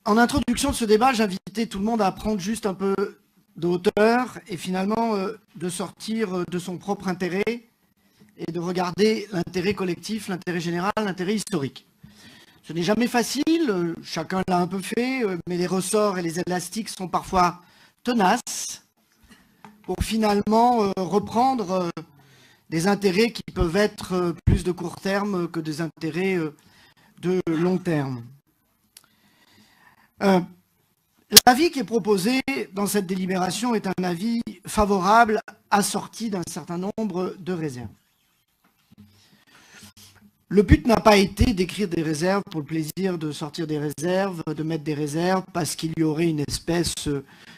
En introduction de ce débat, j'invitais tout le monde à prendre juste un peu de hauteur et finalement de sortir de son propre intérêt et de regarder l'intérêt collectif, l'intérêt général, l'intérêt historique. Ce n'est jamais facile, chacun l'a un peu fait, mais les ressorts et les élastiques sont parfois tenaces pour finalement reprendre des intérêts qui peuvent être plus de court terme que des intérêts de long terme. L'avis qui est proposé dans cette délibération est un avis favorable assorti d'un certain nombre de réserves. Le but n'a pas été d'écrire des réserves pour le plaisir de sortir des réserves, de mettre des réserves parce qu'il y aurait une espèce,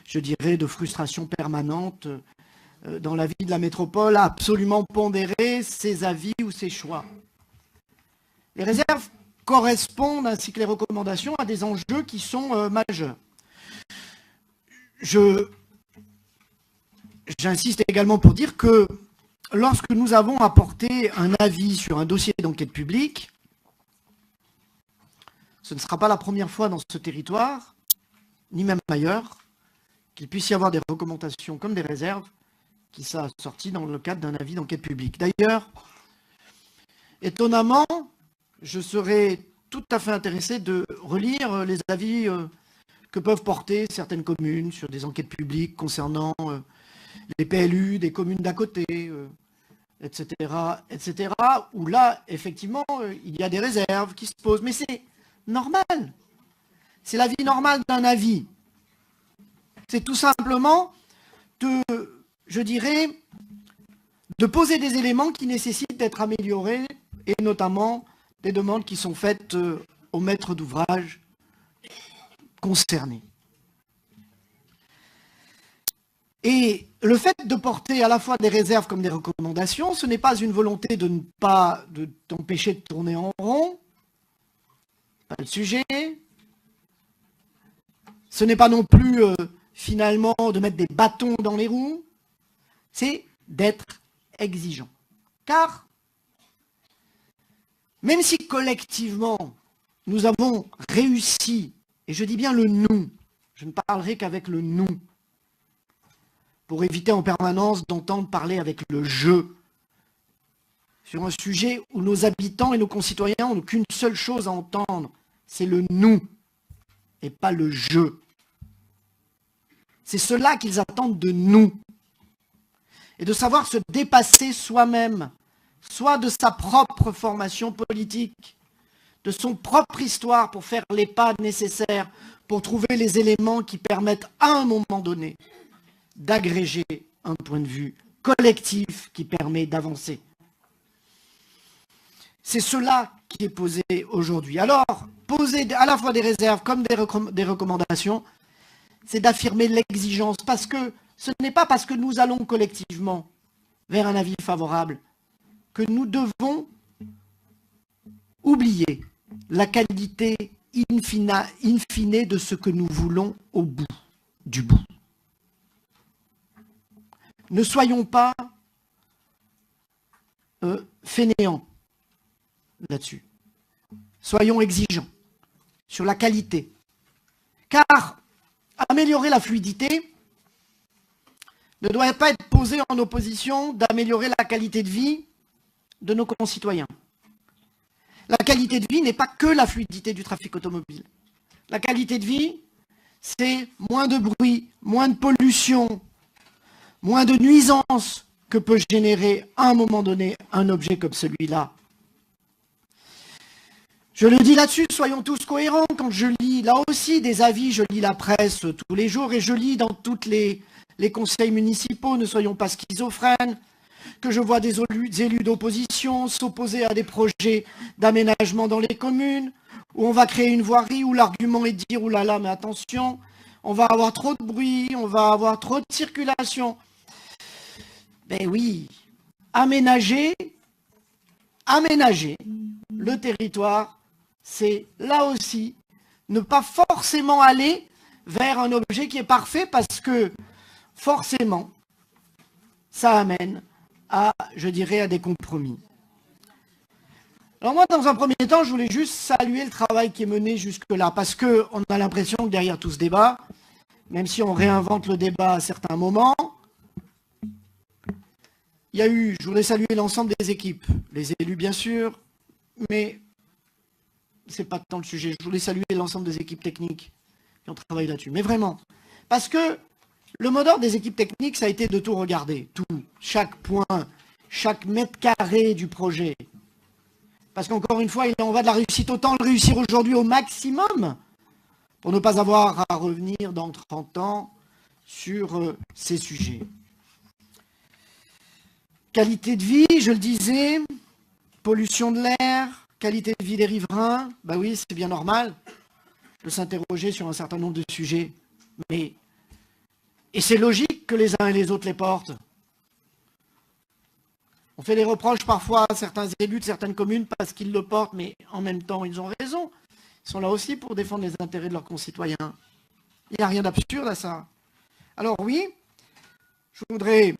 je dirais, de frustration permanente dans la vie de la métropole à absolument pondérer ses avis ou ses choix. Les réserves correspondent, ainsi que les recommandations, à des enjeux qui sont majeurs. J'insiste également pour dire que lorsque nous avons apporté un avis sur un dossier d'enquête publique, ce ne sera pas la première fois dans ce territoire, ni même ailleurs, qu'il puisse y avoir des recommandations comme des réserves qui sont sorties dans le cadre d'un avis d'enquête publique. D'ailleurs, étonnamment, je serais tout à fait intéressé de relire les avis que peuvent porter certaines communes sur des enquêtes publiques concernant les PLU des communes d'à côté, etc., etc., où là, effectivement, il y a des réserves qui se posent. Mais c'est normal. C'est la vie normale d'un avis. C'est tout simplement je dirais, de poser des éléments qui nécessitent d'être améliorés, et notamment des demandes qui sont faites aux maîtres d'ouvrage concernés. Et le fait de porter à la fois des réserves comme des recommandations, ce n'est pas une volonté de ne pas t'empêcher de tourner en rond, pas le sujet. Ce n'est pas non plus finalement de mettre des bâtons dans les roues, c'est d'être exigeant. Car même si collectivement nous avons réussi, et je dis bien le nous, je ne parlerai qu'avec le nous, pour éviter en permanence d'entendre parler avec le « je », sur un sujet où nos habitants et nos concitoyens n'ont qu'une seule chose à entendre, c'est le « nous » et pas le « je ». C'est cela qu'ils attendent de nous. Et de savoir se dépasser soi-même, soit de sa propre formation politique, de son propre histoire pour faire les pas nécessaires, pour trouver les éléments qui permettent à un moment donné d'agréger un point de vue collectif qui permet d'avancer. C'est cela qui est posé aujourd'hui. Alors, poser à la fois des réserves comme des recommandations, c'est d'affirmer l'exigence, parce que ce n'est pas parce que nous allons collectivement vers un avis favorable que nous devons oublier la qualité in fine de ce que nous voulons au bout du bout. Ne soyons pas fainéants là-dessus. Soyons exigeants sur la qualité. Car améliorer la fluidité ne doit pas être posé en opposition d'améliorer la qualité de vie de nos concitoyens. La qualité de vie n'est pas que la fluidité du trafic automobile. La qualité de vie, c'est moins de bruit, moins de pollution, moins de nuisances que peut générer à un moment donné un objet comme celui-là. Je le dis là-dessus, soyons tous cohérents. Quand je lis, là aussi, des avis, je lis la presse tous les jours et je lis dans tous les conseils municipaux, ne soyons pas schizophrènes, que je vois des élus d'opposition s'opposer à des projets d'aménagement dans les communes, où on va créer une voirie, où l'argument est de dire « Ouh là là, mais attention, on va avoir trop de bruit, on va avoir trop de circulation ». Ben oui, aménager le territoire, c'est là aussi ne pas forcément aller vers un objet qui est parfait parce que forcément, ça amène à, je dirais, à des compromis. Alors moi, dans un premier temps, je voulais juste saluer le travail qui est mené jusque-là, parce qu'on a l'impression que derrière tout ce débat, même si on réinvente le débat à certains moments, il y a eu, je voulais saluer l'ensemble des équipes, les élus bien sûr, mais ce n'est pas tant le sujet. Je voulais saluer l'ensemble des équipes techniques qui ont travaillé là-dessus, mais vraiment. Parce que le mot d'ordre des équipes techniques, ça a été de tout regarder, tout, chaque point, chaque mètre carré du projet. Parce qu'encore une fois, il en va de la réussite. Autant le réussir aujourd'hui au maximum pour ne pas avoir à revenir dans 30 ans sur ces sujets. Qualité de vie, je le disais, pollution de l'air, qualité de vie des riverains, ben oui, c'est bien normal de s'interroger sur un certain nombre de sujets. Mais, et c'est logique que les uns et les autres les portent. On fait des reproches parfois à certains élus de certaines communes parce qu'ils le portent, mais en même temps, ils ont raison. Ils sont là aussi pour défendre les intérêts de leurs concitoyens. Il n'y a rien d'absurde à ça. Alors oui, je voudrais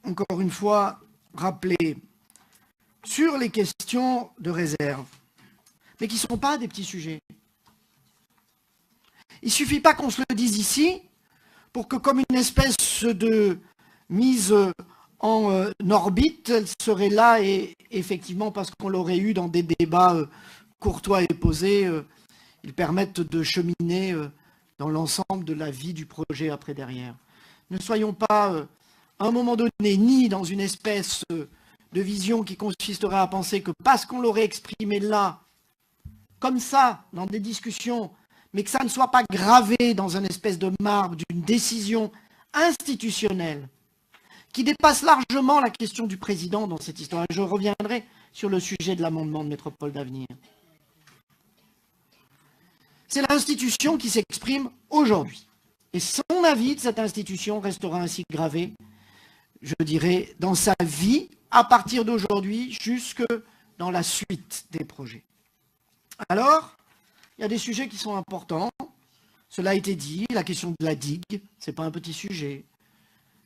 encore une fois rappeler sur les questions de réserve, mais qui ne sont pas des petits sujets. Il ne suffit pas qu'on se le dise ici pour que, comme une espèce de mise en orbite, elle serait là et effectivement, parce qu'on l'aurait eu dans des débats courtois et posés, ils permettent de cheminer dans l'ensemble de la vie du projet après derrière. Ne soyons pas, à un moment donné, ni dans une espèce de vision qui consisterait à penser que parce qu'on l'aurait exprimé là, comme ça, dans des discussions, mais que ça ne soit pas gravé dans une espèce de marbre d'une décision institutionnelle qui dépasse largement la question du président dans cette histoire. Et je reviendrai sur le sujet de l'amendement de Métropole d'Avenir. C'est l'institution qui s'exprime aujourd'hui. Et son avis de cette institution restera ainsi gravé, je dirais, dans sa vie, à partir d'aujourd'hui, jusque dans la suite des projets. Alors, il y a des sujets qui sont importants. Cela a été dit, la question de la digue, ce n'est pas un petit sujet.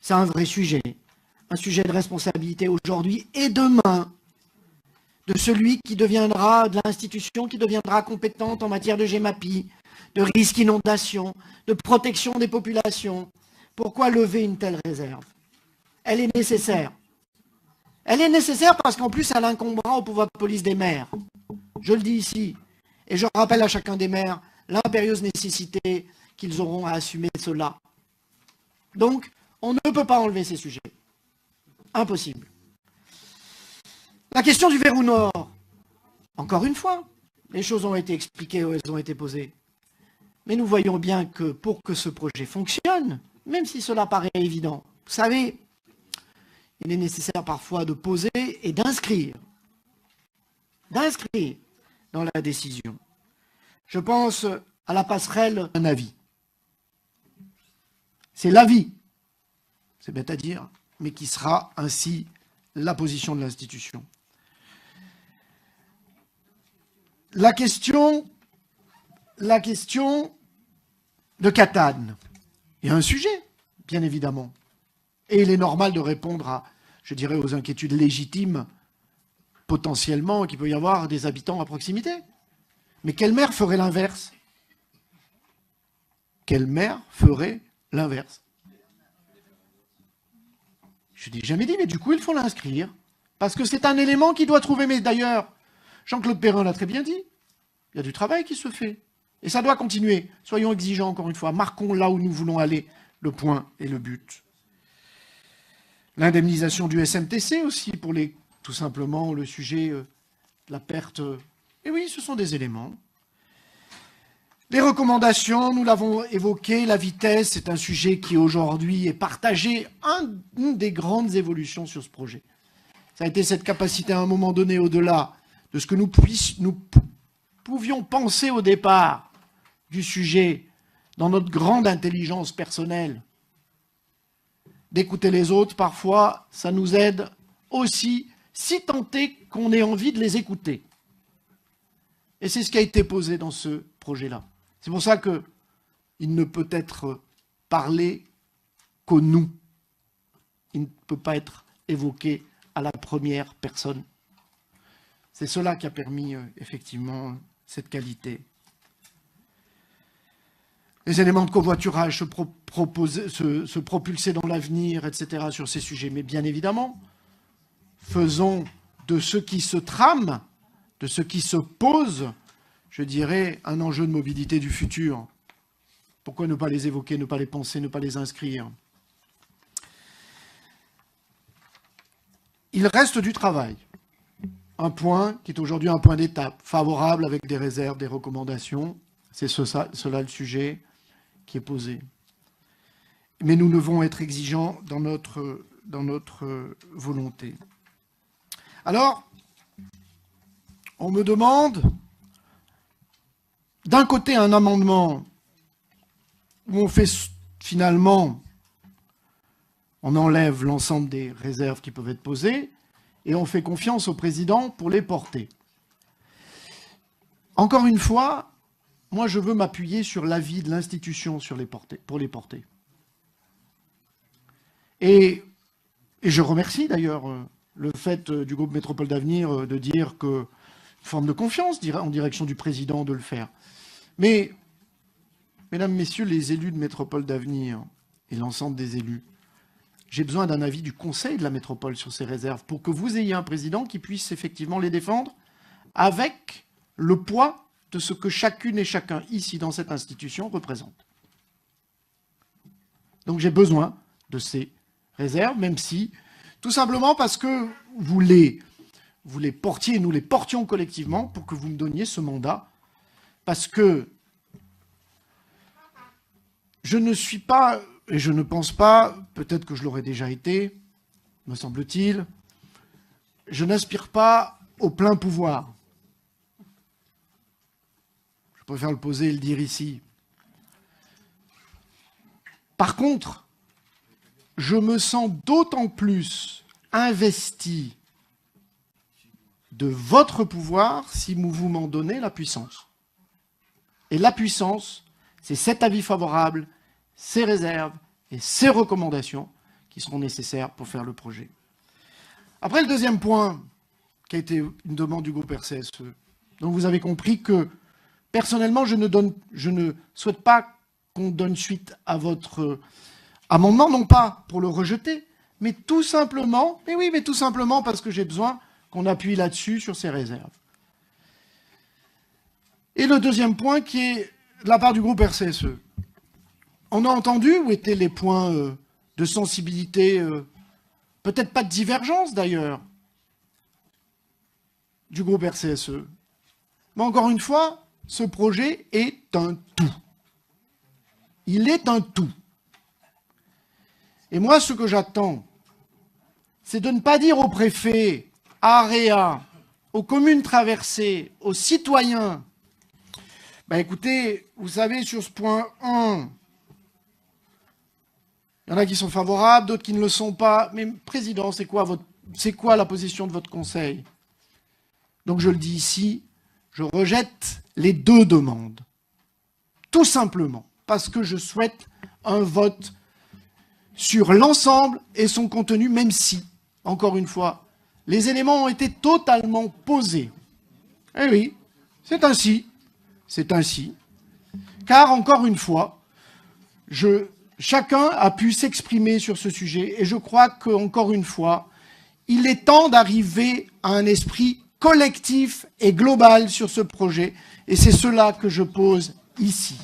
C'est un vrai sujet. Un sujet de responsabilité aujourd'hui et demain de celui qui deviendra, de l'institution qui deviendra compétente en matière de GEMAPI, de risque inondation, de protection des populations. Pourquoi lever une telle réserve? Elle est nécessaire. Elle est nécessaire parce qu'en plus, elle incombera au pouvoir de police des maires. Je le dis ici, et je rappelle à chacun des maires l'impérieuse nécessité qu'ils auront à assumer cela. Donc, on ne peut pas enlever ces sujets. Impossible. La question du verrou nord. Encore une fois, les choses ont été expliquées, elles ont été posées. Mais nous voyons bien que pour que ce projet fonctionne, même si cela paraît évident, vous savez, il est nécessaire parfois de poser et d'inscrire dans la décision. Je pense à la passerelle d'un avis. C'est l'avis, c'est bête à dire, mais qui sera ainsi la position de l'institution. La question de Catane est un sujet, bien évidemment. Et il est normal de répondre à, je dirais, aux inquiétudes légitimes, potentiellement, qu'il peut y avoir des habitants à proximité. Mais quel maire ferait l'inverse? Quel maire ferait l'inverse? Je n'ai jamais dit, mais du coup, il faut l'inscrire. Parce que c'est un élément qui doit trouver. Mais d'ailleurs, Jean-Claude Perrin l'a très bien dit. Il y a du travail qui se fait. Et ça doit continuer. Soyons exigeants, encore une fois. Marquons là où nous voulons aller, le point et le but. L'indemnisation du SMTC aussi, pour tout simplement le sujet de la perte. Et oui, ce sont des éléments. Les recommandations, nous l'avons évoqué, la vitesse, c'est un sujet qui aujourd'hui est partagé, une des grandes évolutions sur ce projet. Ça a été cette capacité à un moment donné, au-delà de ce que nous pouvions penser au départ du sujet, dans notre grande intelligence personnelle, d'écouter les autres, parfois, ça nous aide aussi, si tant est qu'on ait envie de les écouter. Et c'est ce qui a été posé dans ce projet-là. C'est pour ça qu'il ne peut être parlé qu'au nous. Il ne peut pas être évoqué à la première personne. C'est cela qui a permis effectivement cette qualité. Les éléments de covoiturage se propulser dans l'avenir, etc. sur ces sujets. Mais bien évidemment, faisons de ce qui se trame, de ce qui se pose, je dirais, un enjeu de mobilité du futur. Pourquoi ne pas les évoquer, ne pas les penser, ne pas les inscrire? Il reste du travail. Un point qui est aujourd'hui un point d'étape, favorable avec des réserves, des recommandations. C'est cela le sujet qui est posé. Mais nous devons être exigeants dans notre volonté. Alors, on me demande, d'un côté, un amendement où on fait finalement, on enlève l'ensemble des réserves qui peuvent être posées, et on fait confiance au président pour les porter. Encore une fois, moi je veux m'appuyer sur l'avis de l'institution pour les porter. Et je remercie d'ailleurs le fait du groupe Métropole d'Avenir de dire que, une forme de confiance en direction du président de le faire. Mais, mesdames, messieurs, les élus de Métropole d'Avenir et l'ensemble des élus, j'ai besoin d'un avis du Conseil de la métropole sur ces réserves pour que vous ayez un président qui puisse effectivement les défendre avec le poids de ce que chacune et chacun ici dans cette institution représente. Donc j'ai besoin de ces réserves, même si, tout simplement parce que vous les portiez, nous les portions collectivement pour que vous me donniez ce mandat, parce que je ne suis pas... Et je ne pense pas, peut-être que je l'aurais déjà été, me semble-t-il, je n'aspire pas au plein pouvoir. Je préfère le poser et le dire ici. Par contre, je me sens d'autant plus investi de votre pouvoir si vous m'en donnez la puissance. Et la puissance, c'est cet avis favorable, ces réserves et ces recommandations qui seront nécessaires pour faire le projet. Après, le deuxième point, qui a été une demande du groupe RCSE, donc vous avez compris que, personnellement, je ne souhaite pas qu'on donne suite à votre amendement, non pas pour le rejeter, mais tout simplement, mais tout simplement parce que j'ai besoin qu'on appuie là-dessus, sur ces réserves. Et le deuxième point, qui est de la part du groupe RCSE. On a entendu où étaient les points de sensibilité, peut-être pas de divergence d'ailleurs, du groupe RCSE. Mais encore une fois, ce projet est un tout. Il est un tout. Et moi, ce que j'attends, c'est de ne pas dire aux préfets, à AREA, aux communes traversées, aux citoyens, ben écoutez, vous savez, sur ce point 1, il y en a qui sont favorables, d'autres qui ne le sont pas. Mais président, c'est quoi la position de votre conseil? Donc je le dis ici, je rejette les deux demandes. Tout simplement parce que je souhaite un vote sur l'ensemble et son contenu, même si, encore une fois, les éléments ont été totalement posés. Eh oui, c'est ainsi. C'est ainsi. Car, encore une fois, chacun a pu s'exprimer sur ce sujet et je crois qu'encore une fois, il est temps d'arriver à un esprit collectif et global sur ce projet et c'est cela que je pose ici.